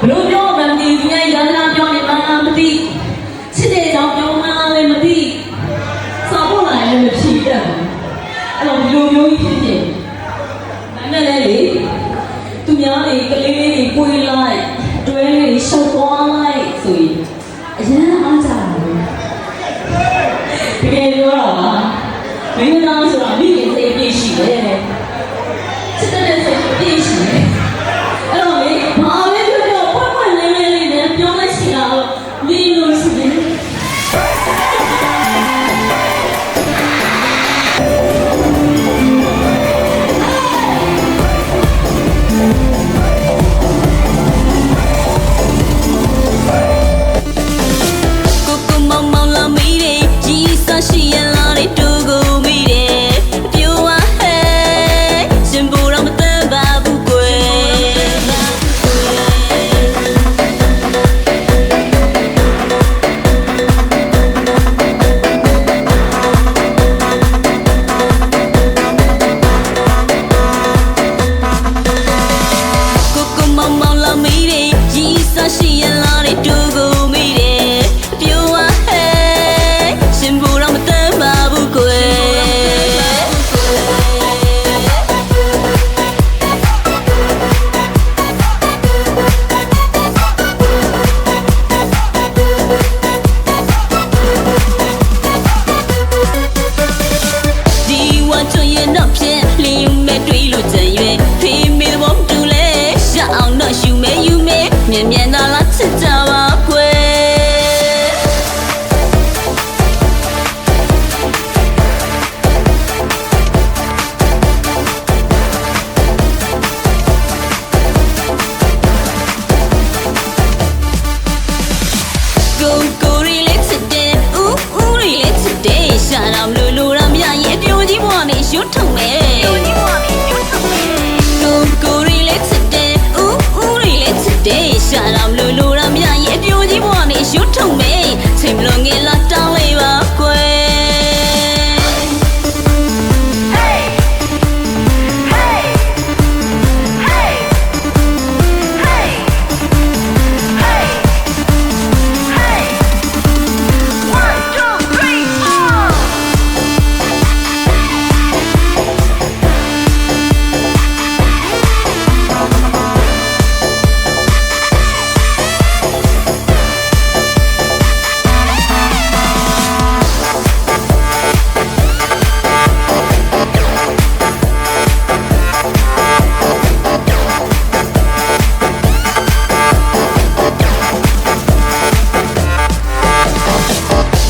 ဘလို့ပြောမှမသိဘူးညရန်လာပြောနေမှမသိချစ်တဲ့ကြောင့်ပြောမှလည်းမသိစာဖို့လာလည်းမဖြေတတ်ဘူးအဲ့တော့ဒီလိုမျိုးကြီးဖြစ်ဖြစ်နိုင်တယ်လေသူများတွေကလေးလေးကိုယ်လိုက်တွဲလေးရှောက်သွားလိုက်ဆိုရင်အရင်အားကြတယ်တကယ်ပြောတာပါမင်းသားဆိုတာမိခင်စိတ်ပြည့်ရှိတယ်ချစ်တဲ့စိတ်ပြည့်ရှိတယ်အဲ့တော့လေဘာပဲပြောပြောဖွင့်ဖွင့်လင်းလင်းလေးနဲ့ပြောလိုက်စီတာတော့နေလို့ရှိတယ်ရှိရလာတဲ့တူကိုမိတယ်ပြောဝဟဲ့ရှင်ဘူတော့မတန်ပါဘူးကွယ်ကိုကိုမောင်မောင်လာမိတယ်ရီးစားရှိရလာတဲ့တူကိုမိတယ်ပြောဝဟဲ့ရှင်ဘူတော့မတန်ပါဘူးကွယ်ဒီဝါချွန်ရဲ့နောက်ဖြစ်လင်းယူမဲ့တွေးလို့ကြံရွယ်ဖေးမေသဘောမတူလဲရအောင်တော့ယူမဲ့ယူမဲ့မြန်မြန်သာလားချစ်ကြပါကွယ်ကိုရီလေးချစ်တယ်ဦးရီလေးချစ်တယ်ရှာတော့လူရမ်းမရရင်အပြိုကြီးဘဝနဲ့ရွတ်ထုံ